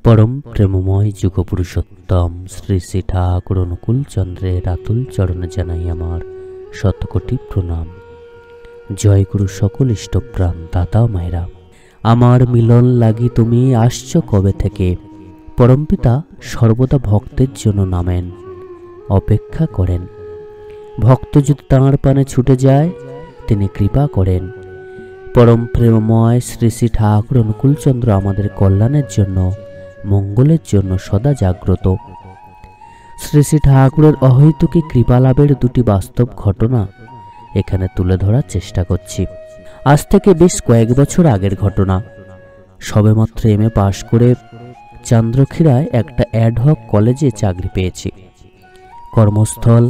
परम प्रेममय যুগপুরুষোত্তম শ্রী শ্রী ঠাকুর অনুকূল চন্দ্রের আতুল চরণে জানাই আমার শতকোটি প্রণাম। জয় গুরু সকল ইষ্টপ্রাণ দাদা মায়েরা, আমার মিলন লাগি তুমি আসছ কবে থেকে। পরমপিতা সর্বদা ভক্তের জন্য নামেন, অপেক্ষা করেন। ভক্ত যদি তাঁর পানে ছুটে যায় তিনি কৃপা করেন। পরম প্রেমময় শ্রী শ্রী ঠাকুর অনুকূল চন্দ্র আমাদের কল্যাণের জন্য, মঙ্গলের জন্য সদা জাগ্রত। শ্রী শ্রী ঠাকুরের অহৈতুকী কৃপা লাভের দুটি বাস্তব ঘটনা এখানে তুলে ধরার চেষ্টা করছি। আজ থেকে বেশ কয়েক বছর আগের ঘটনা। সবেমাত্র এমএ পাশ করে চান্দ্রক্ষীরায় একটা অ্যাডহক কলেজে চাকরি পেয়েছি। কর্মস্থল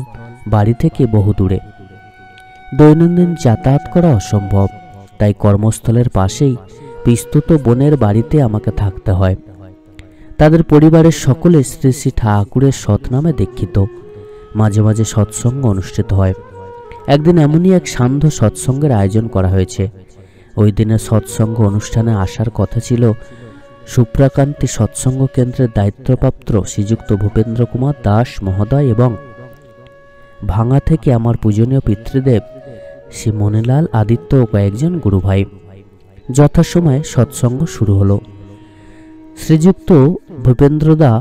বাড়ি থেকে বহু দূরে, দৈনন্দিন যাতায়াত করা অসম্ভব। তাই কর্মস্থলের পাশেই বিস্তুত বোনের বাড়িতে আমাকে থাকতে হয়। তাদের পরিবারের সকলে শ্রী শ্রী ঠাকুরের সৎনামে দীক্ষিত। মাঝে মাঝে সৎসঙ্গ অনুষ্ঠিত হয়। একদিন এমনই এক সান্ধ্য সৎসঙ্গের আয়োজন করা হয়েছে। ওই দিনের সৎসঙ্গ অনুষ্ঠানে আসার কথা ছিল সুপ্রাকান্তি সৎসঙ্গ কেন্দ্রের দায়িত্বপ্রাপ্ত শ্রীযুক্ত ভূপেন্দ্র কুমার দাস মহোদয় এবং ভাঙা থেকে আমার পূজনীয় পিতৃদেব শ্রী মণিলাল আদিত্য ও কয়েকজন গুরুভাই। যথাসময়ে সৎসঙ্গ শুরু হলো। শ্রীযুক্ত ভূপেন্দ্রদা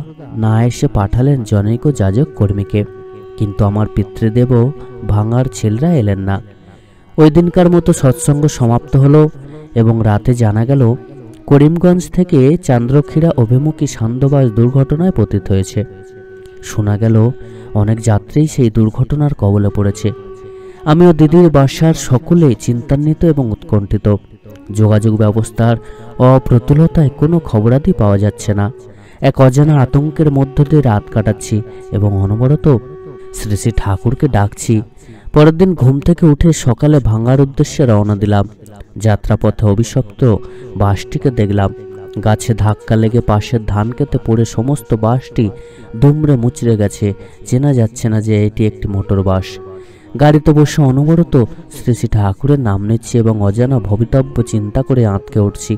না এসে পাঠালেন জনৈক যাজক কর্মীকে, কিন্তু আমার পিতৃদেবও ভাঙার ছেলেরা এলেন না। ওই দিনকার মতো সৎসঙ্গ সমাপ্ত হলো এবং রাতে জানা গেল করিমগঞ্জ থেকে চান্দ্রক্ষীরা অভিমুখী সান্ধ্যবাস দুর্ঘটনায় পতিত হয়েছে। শোনা গেল অনেক যাত্রী সেই দুর্ঘটনার কবলে পড়েছে। আমিও দিদির বাসার সকলে চিন্তান্বিত এবং উৎকণ্ঠিত। যোগাযোগ ব্যবস্থার অপ্রতুলতায় কোনো খবরাদি পাওয়া যাচ্ছে না। এক অজানা আতঙ্কের মধ্য দিয়ে রাত কাটাচ্ছি এবং অনবরত শ্রী শ্রী ঠাকুরকে ডাকছি। পরের দিন ঘুম থেকে উঠে সকালে ভাঙার উদ্দেশ্যে রওনা দিলাম। যাত্রাপথে অভিশপ্ত বাসটিকে দেখলাম। গাছে ধাক্কা লেগে পাশের ধান খেতে পড়ে সমস্ত বাসটি দুমড়ে মুচড়ে গেছে। চেনা যাচ্ছে না যে এটি একটি মোটর বাস। গাড়িতে বসে অনবরত শ্রী শ্রী ঠাকুরের নাম নিচ্ছি এবং অজানা ভবিতব্য চিন্তা করে আঁতকে উঠছি।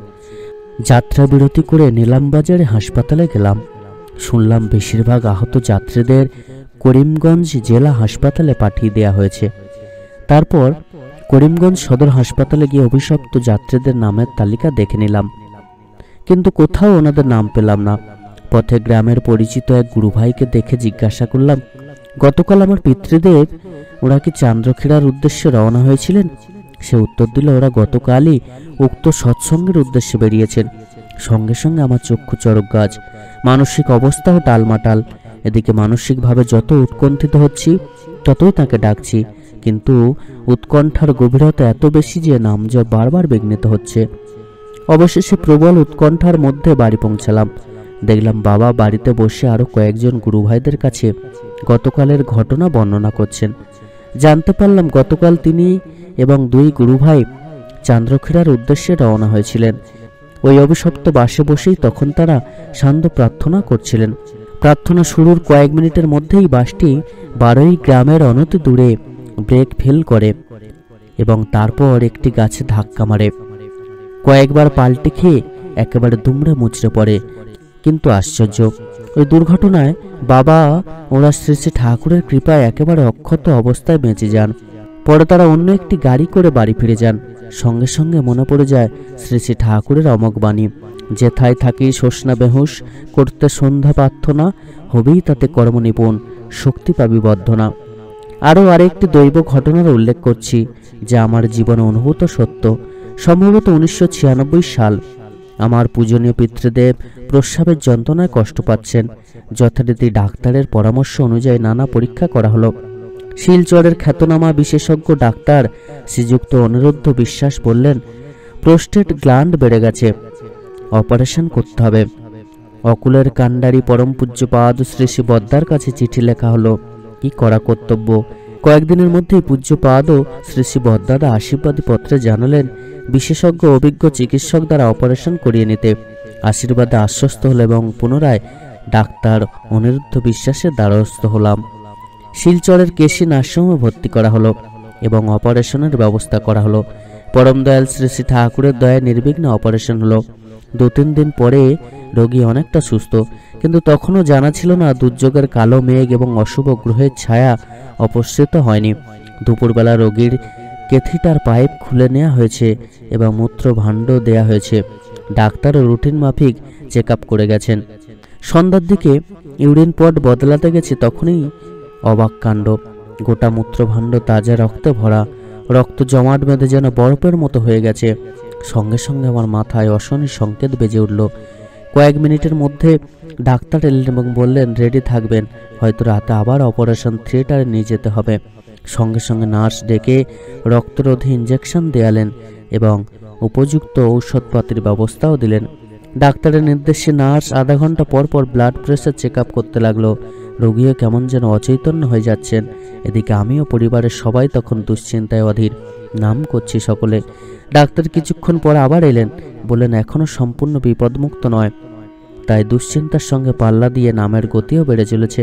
যাত্রা বিরতি করে নিলামবাজারে হাসপাতালে গেলাম। শুনলাম বেশিরভাগ আহত যাত্রীদের করিমগঞ্জ জেলা হাসপাতালে পাঠিয়ে দেওয়া হয়েছে। তারপর করিমগঞ্জ সদর হাসপাতালে গিয়ে অভিশপ্ত যাত্রীদের নামের তালিকা দেখে নিলাম, কিন্তু কোথাও ওনাদের নাম পেলাম না। পথে গ্রামের পরিচিত এক গুরুভাইকে দেখে জিজ্ঞাসা করলাম, গতকাল আমার পিতৃদেব ওরা কি চান্দ্রক্ষীরার উদ্দেশ্যে রওনা হয়েছিলেন? সে উত্তর দিল, ওরা গতকালই উক্ত সৎসঙ্গের উদ্দেশ্যে বেরিয়েছেন। সঙ্গে সঙ্গে আমার চক্ষু চড়ক গাছ, মানসিক অবস্থাও টালমাটাল। এদিকে মানসিকভাবে যত উৎকণ্ঠিত হচ্ছি ততই তাকে ডাকছি, কিন্তু উৎকণ্ঠার গভীরতা এত বেশি যে নাম জপ বারবার বিঘ্নিত হচ্ছে। অবশেষে প্রবল উৎকণ্ঠার মধ্যে বাড়ি পৌঁছালাম। দেখলাম বাবা বাড়িতে বসে আরো কয়েকজন গুরুভাইদের কাছে গতকালের ঘটনা বর্ণনা করছেন। জানতে পারলাম গতকাল তিনি এবং দুই গুরুভাই চান্দ্রক্ষীরার উদ্দেশ্যে রওনা হয়েছিলেন। ওই অভিশপ্ত বাসে বসেই তখন তারা সান্ধ্য প্রার্থনা করছিলেন। প্রার্থনা শুরুর কয়েক মিনিটের মধ্যেই বাসটি বারোই গ্রামের অনতি দূরে ব্রেক ফেল করে এবং তারপর একটি গাছে ধাক্কা মারে। কয়েকবার পাল্টি খেয়ে একেবারে দুমড়ে মুচড়ে পড়ে। কিন্তু আশ্চর্য, ওই দুর্ঘটনায় বাবা ওরা শ্রী শ্রী ঠাকুরের কৃপায় একেবারে অক্ষত অবস্থায় বেঁচে যান। পরে তারা অন্য একটি গাড়ি করে বাড়ি ফিরে যান। সঙ্গে সঙ্গে মনে পড়ে যায় শ্রী শ্রী ঠাকুরের অমোঘ বাণী, যেথায় থাকি শোষণা বেহুশ, করতে সন্ধ্যা প্রার্থনা, হবেই তাতে কর্মনিপুণ, শক্তি পাবি বদ্ধনা। আরও আরেকটি দৈব ঘটনার উল্লেখ করছি যা আমার জীবনে অনুভূত সত্য। সম্ভবত 1996 সাল। আমার পূজনীয় পিতৃদেব প্রস্রাবের যন্ত্রণায় কষ্ট পাচ্ছেন। যথারীতি ডাক্তারের পরামর্শ অনুযায়ী নানা পরীক্ষা করা হলো। শিলচরের খ্যাতনামা বিশেষজ্ঞ ডাক্তার শ্রীযুক্ত অনিরুদ্ধ বিশ্বাস বললেন, প্রোস্টেট গ্ল্যান্ড বেড়ে গেছে, অপারেশন করতে হবে। অকুলের কাণ্ডারি পরম পূজ্যপাদ শ্রী শ্রী বদ্দার কাছে চিঠি লেখা হলো। কি করা কর্তব্য? কয়েকদিনের মধ্যেই পূজ্যপাদ ও শ্রী শ্রী বদ্দাদা আশীর্বাদী পত্রে জানালেন বিশেষজ্ঞ অভিজ্ঞ চিকিৎসক দ্বারা অপারেশন করিয়ে নিতে। আশীর্বাদে আশ্বস্ত হল এবং পুনরায় ডাক্তার অনিরুদ্ধ বিশ্বাসের দ্বারস্থ হলাম। শিলচরের কেশি নার্সিংহোমে ভর্তি করা হলো এবং অপারেশনের ব্যবস্থা করা হলো। পরম দয়াল শ্রী শ্রী ঠাকুরের দয়ায় নির্বিঘ্নে অপারেশন হলো। 2-3 দিন পরে রোগী অনেকটা সুস্থ, কিন্তু তখনও জানা ছিল না দুর্যোগের কালো মেঘ এবং অশুভ গ্রহের ছায়া অপসৃত হয়নি। দুপুরবেলা রোগীর ক্যাথিটার পাইপ খুলে নেওয়া হয়েছে এবং মূত্র ভাণ্ড দেয়া হয়েছে। ডাক্তারও রুটিন মাফিক চেক আপ করে গেছেন। সন্ধ্যার দিকে ইউরিন পট বদলাতে গেছে, তখনই অবাক কাণ্ড। গোটা মূত্রভাণ্ড তাজা রক্তে ভরা, রক্ত জমাট বেঁধে যেন বরফের মতো হয়ে গেছে। সঙ্গে সঙ্গে আমার মাথায় অশনি সংকেত বেজে উঠল। কয়েক মিনিটের মধ্যে ডাক্তার এলেন এবং বললেন, রেডি থাকবেন, হয়তো রাতে আবার অপারেশন থিয়েটারে নিয়ে যেতে হবে। সঙ্গে সঙ্গে নার্স ডেকে রক্তরোধী ইঞ্জেকশন দেয়ালেন এবং উপযুক্ত ঔষধপাতির ব্যবস্থাও দিলেন। ডাক্তারের নির্দেশে নার্স আধা ঘন্টা পর পর ব্লাড প্রেশার চেক আপ করতে লাগলো। রোগীও কেমন যেন অচৈতন্য হয়ে যাচ্ছেন। এদিকে আমিও পরিবারের সবাই তখন দুশ্চিন্তায় অধীর, নাম করছি সকলে। ডাক্তার কিছুক্ষণ পর আবার এলেন, বললেন এখনও সম্পূর্ণ বিপদমুক্ত নয়, তাই দুশ্চিন্তার সঙ্গে পাল্লা দিয়ে নামের গতিও বেড়ে চলেছে।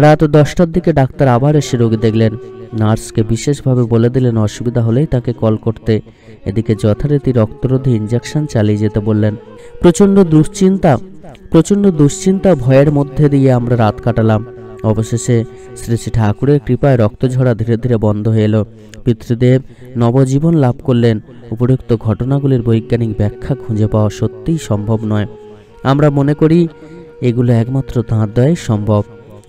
রাত 10টার দিকে ডাক্তার আবার এসে রোগী দেখলেন। নার্সকে বিশেষভাবে বলে দিলেন অসুবিধা হলেই তাকে কল করতে। এদিকে যথারীতি রক্তরোধী ইঞ্জেকশন চালিয়ে যেতে বললেন। প্রচণ্ড দুশ্চিন্তা ভয়ের মধ্যে দিয়ে আমরা রাত কাটালাম। অবশেষে শ্রী শ্রী ঠাকুরের কৃপায় রক্তঝরা ধীরে ধীরে বন্ধ হয়ে এলো। পিতৃদেব নবজীবন লাভ করলেন। উপরোক্ত ঘটনাগুলির বৈজ্ঞানিক ব্যাখ্যা খুঁজে পাওয়া সত্যিই সম্ভব নয়। আমরা মনে করি এগুলো একমাত্র তাঁর দয়াই সম্ভব,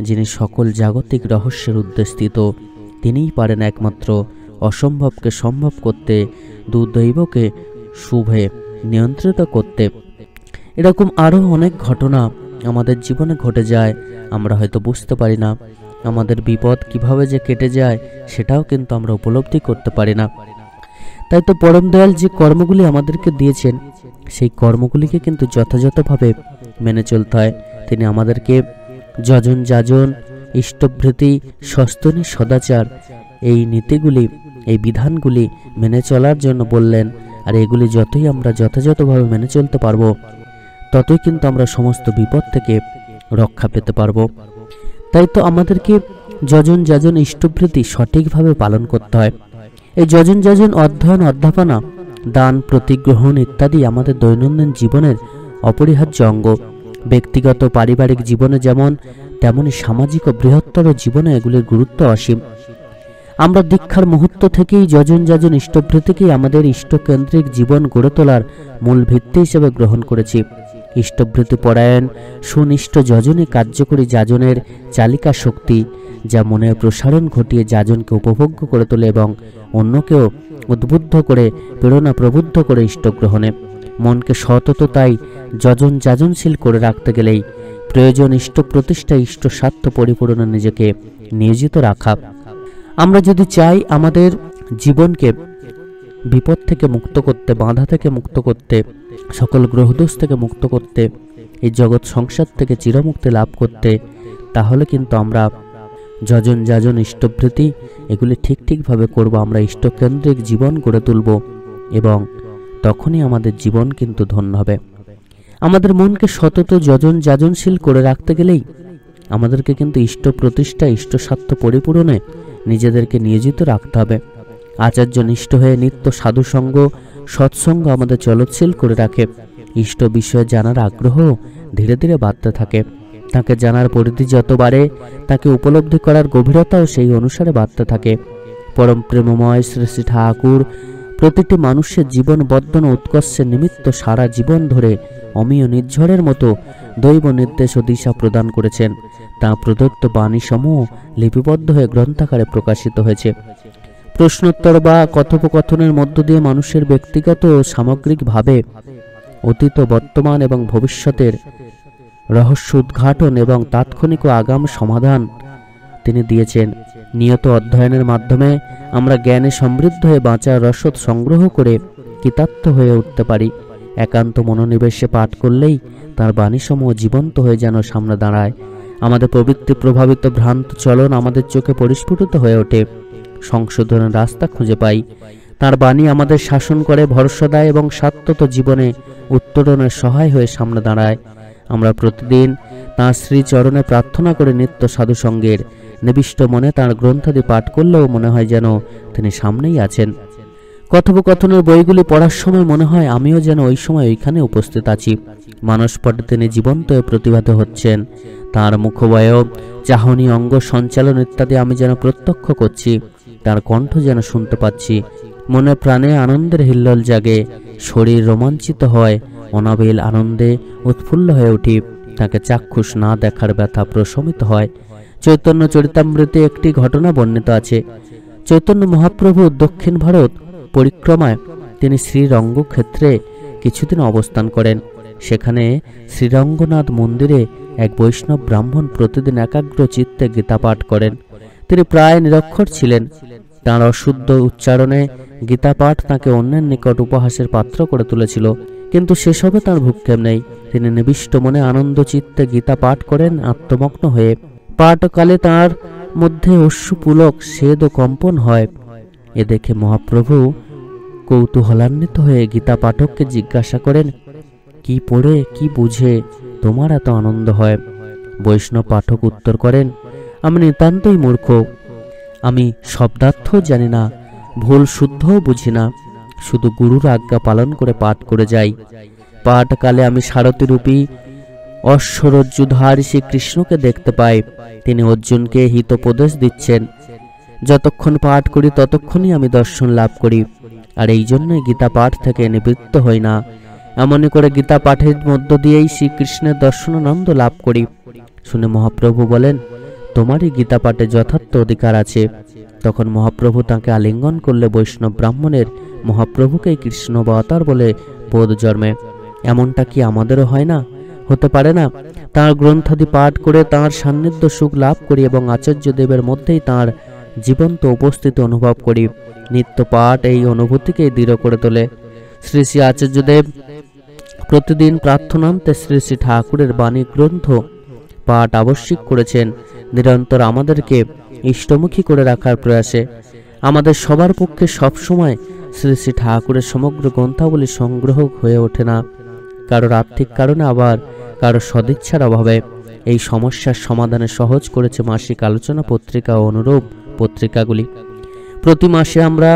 যিনি সকল জাগতিক রহস্যের উদ্দেশ্যিত। তিনিই পারেন একমাত্র অসম্ভবকে সম্ভব করতে, দুর্দৈবকে শুভে নিয়ন্ত্রিত করতে। এরকম আরও অনেক ঘটনা আমাদের জীবনে ঘটে যায়, আমরা হয়তো বুঝতে পারি না। আমাদের বিপদ কিভাবে যে কেটে যায় সেটাও কিন্তু আমরা উপলব্ধি করতে পারি না। তাই তো পরম দয়াল যে কর্মগুলি আমাদেরকে দিয়েছেন, সেই কর্মগুলিকে কিন্তু যথাযথভাবে মেনে চলতে হয়। তিনি আমাদেরকে যজন যাজন, ইষ্টভৃতি, সস্তনী, সদাচার এই নীতিগুলি, এই বিধানগুলি মেনে চলার জন্য বললেন। আর এগুলি যতই আমরা যথাযথভাবে মেনে চলতে পারবো, ততই কিন্তু আমরা সমস্ত বিপদ থেকে রক্ষা পেতে পারবো। তাই তো আমাদেরকে যজন যাজন ইষ্টভৃতি সঠিকভাবে পালন করতে হয়। এই যজন যাজন অধ্যয়ন, অধ্যাপনা, দান, প্রতিগ্রহণ ইত্যাদি আমাদের দৈনন্দিন জীবনের অপরিহার্য অঙ্গ। ব্যক্তিগত পারিবারিক জীবনে যেমন, তেমনি সামাজিক ও বৃহত্তর জীবনে এগুলির গুরুত্ব অসীম। আমরা দীক্ষার মুহূর্ত থেকেই যজন যাজন ইষ্টভৃতিকেই আমাদের ইষ্টকেন্দ্রিক জীবন গড়ে তোলার মূল ভিত্তি হিসেবে গ্রহণ করেছি। ইষ্টভৃতি পরায়ণ সুনিষ্ঠ যজনই কার্যকরী যাজনের চালিকা শক্তি, যা মনের প্রসারণ ঘটিয়ে যাজনকে উপভোগ্য করে তোলে এবং অন্যকেও উদ্বুদ্ধ করে, প্রেরণা প্রবুদ্ধ করে ইষ্টগ্রহণে। মনকে সতত তাই যজন যাজনশীল করে রাখতে গেলেই প্রয়োজন ইষ্ট প্রতিষ্ঠা, ইষ্ট স্বার্থ পরিপূরণে নিজেকে নিয়োজিত রাখা। আমরা যদি চাই আমাদের জীবনকে বিপদ থেকে মুক্ত করতে, বাধা থেকে মুক্ত করতে, সকল গ্রহদোষ থেকে মুক্ত করতে, এই জগৎ সংসার থেকে চিরমুক্তি লাভ করতে, তাহলে কিন্তু আমরা যজন যাজন ইষ্টভৃতি এগুলি ঠিকভাবে করব। আমরা ইষ্টকেন্দ্রিক জীবন গড়ে তুলব এবং তখনই আমাদের জীবন কিন্তু ধন্য হবে। আমাদের মনকে সতত যজন যাজনশীল করে রাখতে গেলেই আমাদেরকে কিন্তু ইষ্ট প্রতিষ্ঠা, ইষ্ট স্বার্থ পরিপূরণে নিজেদেরকে নিয়োজিত রাখতে হবে। আচার্য নিষ্ঠ হয়ে নিত্য সাধুসঙ্গ, সৎসঙ্গ আমাদের চলৎশীল করে রাখে। ইষ্ট বিষয়ে জানার আগ্রহ ধীরে ধীরে বাড়তে থাকে। তাকে জানার পরিধি যত বাড়ে, তাকে উপলব্ধি করার গভীরতাও সেই অনুসারে বাড়তে থাকে। পরম প্রেমময় শ্রী শ্রী ঠাকুর প্রতিটি মানুষের জীবন বর্ধন উৎকর্ষের নিমিত্ত সারা জীবন ধরে অমীয় নির্ঝরের মতো দৈব নির্দেশ ও দিশা প্রদান করেছেন। তা প্রদত্ত বাণীসমূহ লিপিবদ্ধ হয়ে গ্রন্থাকারে প্রকাশিত হয়েছে। প্রশ্নোত্তর বা কথোপকথনের মধ্য দিয়ে মানুষের ব্যক্তিগত ও সামগ্রিকভাবে অতীত, বর্তমান এবং ভবিষ্যতের রহস্য উদ্ঘাটন এবং তাৎক্ষণিক ও আগাম সমাধান তিনি দিয়েছেন। নিয়ত অধ্যয়নের মাধ্যমে আমরা জ্ঞানে সমৃদ্ধ হয়ে বাঁচার রসদ সংগ্রহ করে কৃতার্থ হয়ে উঠতে পারি। একান্ত মনোনিবেশে পাঠ করলেই তার বাণীসমূহ জীবন্ত হয়ে যেন সামনে দাঁড়ায়। আমাদের প্রবৃত্তি প্রভাবিত ভ্রান্ত চলন আমাদের চোখে পরিস্ফুটিত হয়ে ওঠে। সংশোধনের রাস্তা খুঁজে পাই। তার বাণী আমাদের শাসন করে, ভরসা দেয় এবং সাত্যত জীবনে উত্তরণের সহায় হয়ে সামনে দাঁড়ায়। আমরা প্রতিদিন তাঁর শ্রীচরণে প্রার্থনা করে নিত্য সাধুসঙ্গের নিবিষ্ট মনে তাঁর গ্রন্থাদি পাঠ করলেও মনে হয় যেন তিনি সামনেই আছেন। কথোপকথনের বইগুলি পড়ার সময় মনে হয় আমিও যেন ওই সময় ওইখানে উপস্থিত আছি। মানসপটে তিনি জীবন্ত হয়ে প্রতিভাত হচ্ছেন। তাঁর মুখবয়ব, চাহনি, অঙ্গ সঞ্চালন ইত্যাদি আমি যেন প্রত্যক্ষ করছি। তার কণ্ঠ যেন শুনতে পাচ্ছি। মনে প্রাণে আনন্দের হিল্লোল জাগে, শরীর রোমাঞ্চিত হয়, অনাবিল আনন্দে উৎফুল্ল হয়ে উঠি। তাকে চাক্ষুষ না দেখার ব্যথা প্রশমিত হয়। চৈতন্য চরিতামৃতে একটি ঘটনা বর্ণিত আছে। চৈতন্য মহাপ্রভু দক্ষিণ ভারত পরিক্রমায় তিনি শ্রীরঙ্গক্ষেত্রে কিছুদিন অবস্থান করেন। সেখানে শ্রীরঙ্গনাথ মন্দিরে এক বৈষ্ণব ব্রাহ্মণ প্রতিদিন একাগ্র চিত্তে গীতা পাঠ করেন। তিনি প্রায় নিরক্ষর ছিলেন। তাঁর অশুদ্ধ উচ্চারণে গীতা পাঠ তাঁকে অন্যের নিকট উপহাসের পাত্র করে তুলেছিল, কিন্তু সেসবে তাঁর ভ্রুক্ষেপ নেই। তিনি নিবিষ্ট মনে আনন্দ চিত্তে গীতা পাঠ করেন আত্মমগ্ন হয়ে। পাঠকালে তাঁর মধ্যে অশ্রুপুলক সেদ ও কম্পন হয়। এ দেখে মহাপ্রভু কৌতূহলান্বিত হয়ে গীতা পাঠককে জিজ্ঞাসা করেন, কি পড়ে কি বুঝে তোমার এত আনন্দ হয়? বৈষ্ণব পাঠক উত্তর করেন, আমি নিতান্তই মূর্খ, আমি শব্দার্থ জানি না, ভুল শুদ্ধও বুঝি না, শুধু গুরুর আজ্ঞা পালন করে পাঠ করে যাই। পাঠকালে আমি সারথী রূপী অশ্বরজ্জুধার শ্রীকৃষ্ণকে দেখতে পাই। তিনি অর্জুনকে হিতোপদেশ দিচ্ছেন। যতক্ষণ পাঠ করি ততক্ষণই আমি দর্শন লাভ করি, আর এই জন্যই গীতা পাঠ থেকে নিবৃত্ত হই না। এমনই করে গীতা পাঠের মধ্য দিয়েই শ্রীকৃষ্ণের দর্শনানন্দ লাভ করি। শুনে মহাপ্রভু বলেন, তোমারই গীতা পাঠে যথার্থ অধিকার আছে। তখন মহাপ্রভু তাকে আলিঙ্গন করলে বৈষ্ণব ব্রাহ্মণের মহাপ্রভুকেই কৃষ্ণ অবতার বলে বোধ জন্মে। এমনটা কি আমাদেরও হয় না? হতে পারে না? তাঁর গ্রন্থাদি পাঠ করে তাঁর সান্নিধ্য সুখ লাভ করি এবং আচার্য দেবের মধ্যেই তাঁর জীবন্ত উপস্থিতি অনুভব করি। নিত্য পাঠ এই অনুভূতিকেই দৃঢ় করে তোলে। শ্রী শ্রী আচার্যদেব প্রতিদিন প্রার্থনান্তে শ্রী শ্রী ঠাকুরের বাণী গ্রন্থ পাঠ আবশ্যিক করেছেন, নিরন্তর আমাদেরকে ইষ্টমুখী করে রাখার প্রয়াসে। আমাদের সবার পক্ষে সবসময় শ্রী শ্রী ঠাকুরের সমগ্র গ্রন্থাবলী সংগ্রহ হয়ে ওঠে না, কারোর আর্থিক কারণে, আবার কারো সদিচ্ছার অভাবে। এই সমস্যার সমাধানে সহজ করেছে মাসিক আলোচনা পত্রিকা ও অনুরূপ পত্রিকাগুলি। প্রতি মাসে আমরা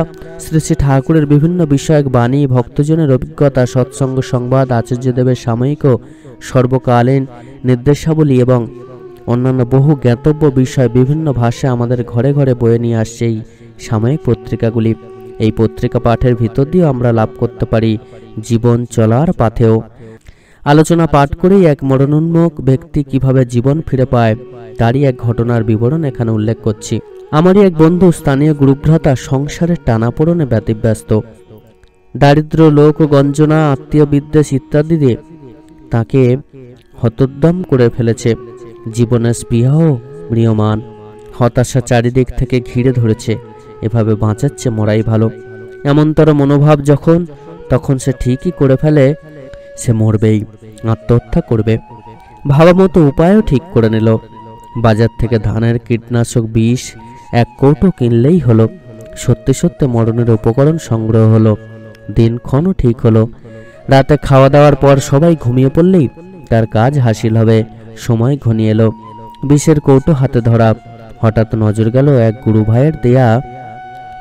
শ্রী শ্রী ঠাকুরের বিভিন্ন বিষয়ক বাণী, ভক্তজনের অভিজ্ঞতা, সৎসঙ্গ সংবাদ, আচার্যদেবের সাময়িক ও সর্বকালীন নির্দেশাবলী এবং অন্যান্য বহু জ্ঞাতব্য বিষয় বিভিন্ন ভাষায় আমাদের ঘরে ঘরে বয়ে নিয়ে আসছে এই সাময়িক পত্রিকাগুলি। এই পত্রিকা পাঠের ভিতর দিয়েও আমরা লাভ করতে পারি জীবন চলার পাথেও। আলোচনা পাঠ করেই এক মরণোন্মুখ ব্যক্তি কিভাবে জীবন ফিরে পায় তারই এক ঘটনার বিবরণ এখানে উল্লেখ করছি। আমারই এক বন্ধু স্থানীয় গুরুভ্রাতা সংসারের টানাপোড়নে ব্যতিব্যস্ত। দারিদ্র, লোক গঞ্জনা, আত্মীয় বিদ্বেষ ইত্যাদি দিয়ে তাকে হতোদ্যম করে ফেলেছে। জীবনের স্পৃহাও ম্রিয়মান, হতাশা চারিদিক থেকে ঘিরে ধরেছে। এভাবে বাঁচাচ্ছে মরাই ভালো, এমনতর মনোভাব যখন তখন সে ঠিকই করে ফেলে সে মরবেই, আত্মহত্যা করবে। ভাবা মতো উপায়ও ঠিক করে নিল। বাজার থেকে ধানের কীটনাশক বিষ 1 কৌটো কিনলেই হলো। সত্যি সত্যি মরণের উপকরণ সংগ্রহ হলো। দিনক্ষণও ঠিক হলো। রাতে খাওয়া দাওয়ার পর সবাই ঘুমিয়ে পড়লেই তার কাজ হাসিল হবে। সময় ঘনিয়ে এলো। বিষের কৌটো হাতে ধরা। হঠাৎ নজর গেল এক গুরু ভাইয়ের দেয়া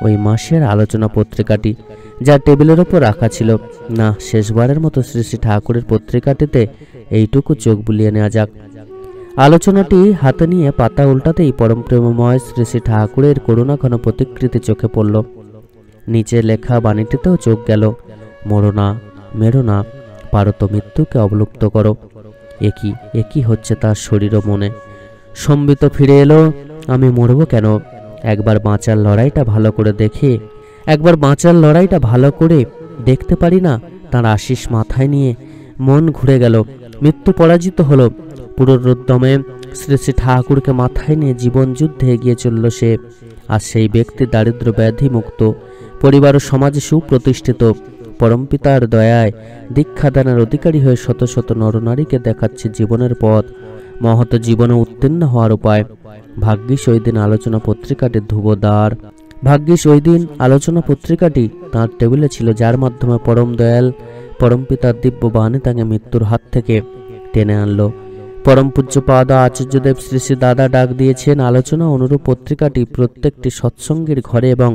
ওই মাসের আলোচনা পত্রিকাটি, যা টেবিলের ওপর রাখা ছিল। না, শেষবারের মতো শ্রী শ্রী ঠাকুরের পত্রিকাটিতে এইটুকু চোখ বুলিয়ে নেওয়া যাক। আলোচনাটি হাতে নিয়ে পাতা উল্টাতেই পরম প্রেমময় শ্রী শ্রী ঠাকুরের করুণাঘন প্রতিকৃতি চোখে পড়ল। নিচে লেখা বাণীটিতেও চোখ গেল, মরো না, মেরো না, পারো তো মৃত্যুকে অবলুপ্ত করো। একই হচ্ছে তার শরীর ও মনে। সম্বিত ফিরে এলো, আমি মরবো কেন? একবার বাঁচার লড়াইটা ভালো করে দেখতে পারি না? তার আশিস মাথায় নিয়ে মন ঘুরে গেল। মৃত্যু পরাজিত হলো। পুনরুদ্যমে শ্রী শ্রী ঠাকুরকে মাথায় নিয়ে জীবন যুদ্ধে এগিয়ে চলল সে। আর সেই ব্যক্তি দারিদ্র ব্যাধি মুক্ত, পরিবার ও সমাজে সুপ্রতিষ্ঠিত, পরমপিতার দয়ায় দীক্ষাদানের অধিকারী হয়ে শত শত নরনারীকে দেখাচ্ছে জীবনের পথ, মহৎ জীবনে উত্তীর্ণ হওয়ার উপায়। ভাগ্যিস ওই দিন আলোচনা পত্রিকাটি তাঁর টেবিলে ছিল, যার মাধ্যমে পরম দয়াল পরমপিতার দিব্য বাণী তাকে মৃত্যুর হাত থেকে টেনে আনলো। পরম পূজ্যপাদ আচার্যদেব শ্রী শ্রী দাদা ডাক দিয়েছেন আলোচনা অনুরূপ পত্রিকাটি প্রত্যেকটি সৎসঙ্গীর ঘরে এবং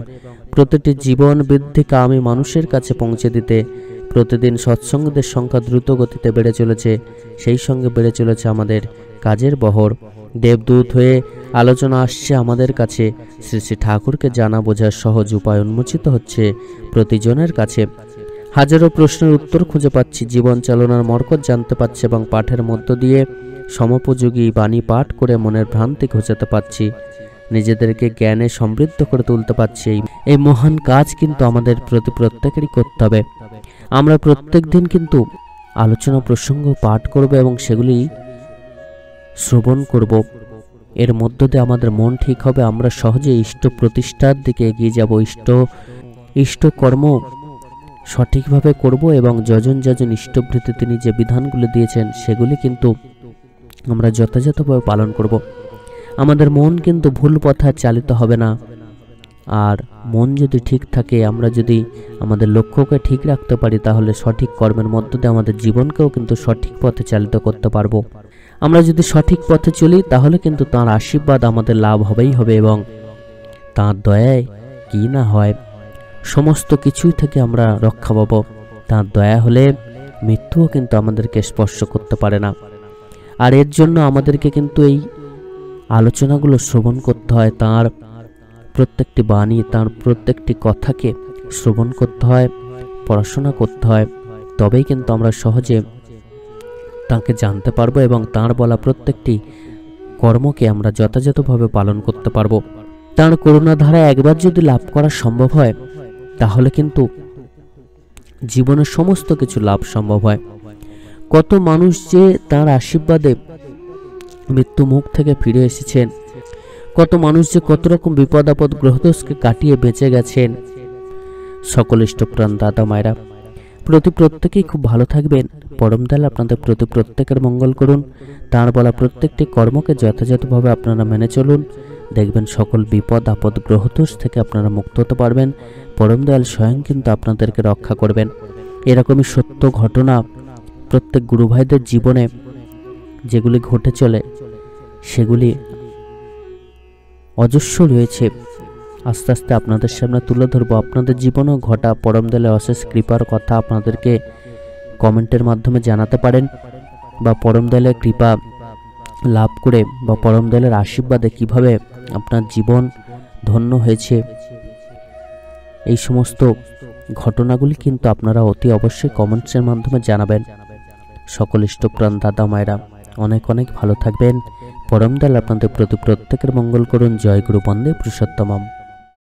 প্রতিটি জীবন বৃদ্ধিকা আমি মানুষের কাছে পৌঁছে দিতে প্রতিদিন সৎসঙ্গদের সংখ্যা দ্রুত গতিতে বেড়ে চলেছে। সেই সঙ্গে বেড়ে চলেছে আমাদের কাজের বহর। দেবদূত হয়ে আলোচনা আসছে আমাদের কাছে। শ্রী শ্রী ঠাকুরকে জানা বোঝার সহজ উপায় উন্মোচিত হচ্ছে প্রতিজনের কাছে। হাজারো প্রশ্নের উত্তর খুঁজে পাচ্ছি, জীবন চালনার মর্কট জানতে পারছি এবং পাঠের মধ্য দিয়ে সমোপযোগী বাণী পাঠ করে মনের ভ্রান্তি ঘোচাতে পারছি, নিজেদেরকে জ্ঞানে সমৃদ্ধ করে তুলতে পারছি। এই মহান কাজ কিন্তু আমাদের প্রত্যেকেরই করতে হবে। আমরা প্রত্যেক দিন কিন্তু আলোচনা প্রসঙ্গ পাঠ করব এবং সেগুলি শ্রবণ করব। এর মধ্য দিয়ে আমাদের মন ঠিক হবে, আমরা সহজে ইষ্ট প্রতিষ্ঠার দিকে এগিয়ে যাব, ইষ্ট কর্ম সঠিকভাবে করব এবং যজন যজন ইষ্টভৃতি তিনি যে বিধানগুলি দিয়েছেন সেগুলি কিন্তু আমরা যথাযথভাবে পালন করব। আমাদের মন কিন্তু ভুল পথে চালিত হবে না। আর মন যদি ঠিক থাকে, আমরা যদি আমাদের লক্ষ্যকে ঠিক রাখতে পারি, তাহলে সঠিক কর্মের মধ্য দিয়ে আমাদের জীবনকেও কিন্তু সঠিক পথে চালিত করতে পারবো। আমরা যদি সঠিক পথে চলি তাহলে কিন্তু তাঁর আশীর্বাদ আমাদের লাভ হবেই হবে এবং তাঁর দয়ায় কি না হয় সমস্ত কিছুই থেকে আমরা রক্ষা পাবো। তাঁর দয়া হলে মৃত্যুও কিন্তু আমাদেরকে স্পর্শ করতে পারে না। আর এর জন্য আমাদেরকে কিন্তু এই আলোচনাগুলো শ্রবণ করতে হয়, তাঁর প্রত্যেকটি বাণী, তাঁর প্রত্যেকটি কথাকে শ্রবণ করতে হয়, পড়াশোনা করতে হয়। তবেই কিন্তু আমরা সহজে তাঁকে জানতে পারবো এবং তাঁর বলা প্রত্যেকটি কর্মকে আমরা যথাযথভাবে পালন করতে পারবো। তাঁর করুণাধারা একবার যদি লাভ করা সম্ভব হয় তাহলে কিন্তু জীবনের সমস্ত কিছু লাভ সম্ভব হয়। কত মানুষ যে তাঁর আশীর্বাদে মৃত্যু মুখ থেকে ফিরে এসেছেন, কত মানুষ যে কত রকম বিপদ আপদ গ্রহদোষকে কাটিয়ে বেঁচে গেছেন। সকল ইষ্টপ্রাণ দাদা মায়েরা প্রত্যেকেই খুব ভালো থাকবেন। পরম দয়াল আপনাদের প্রত্যেকের মঙ্গল করুন। তাঁর বলা প্রত্যেকটি কর্মকে যথাযথভাবে আপনারা মেনে চলুন, দেখবেন সকল বিপদ আপদ গ্রহদোষ থেকে আপনারা মুক্ত হতে পারবেন। পরম দয়াল স্বয়ং কিন্তু আপনাদেরকে রক্ষা করবেন। এরকমই সত্য ঘটনা প্রত্যেক গুরু ভাইদের জীবনে যেগুলি ঘটে চলে সেগুলি অজস্র রয়েছে। আস্তে আস্তে আপনাদের সামনে তুলে ধরবো। আপনাদের জীবনেও ঘটা পরম দয়ালের অশেষ কৃপার কথা আপনাদেরকে কমেন্টের মাধ্যমে জানাতে পারেন, বা পরম দয়ালের কৃপা লাভ করে বা পরম দয়ালের আশীর্বাদে কিভাবে আপনার জীবন ধন্য হয়েছে, এই সমস্ত ঘটনাগুলি কিন্তু আপনারা অতি অবশ্যই কমেন্টসের মাধ্যমে জানাবেন। সকল ইষ্টপ্রাণ দাদা মায়েরা অনেক অনেক ভালো থাকবেন। পরম দয়াল আপনাদের প্রত্যেকের মঙ্গল করুন। জয় গুরু বন্দে পুরুষোত্তমম।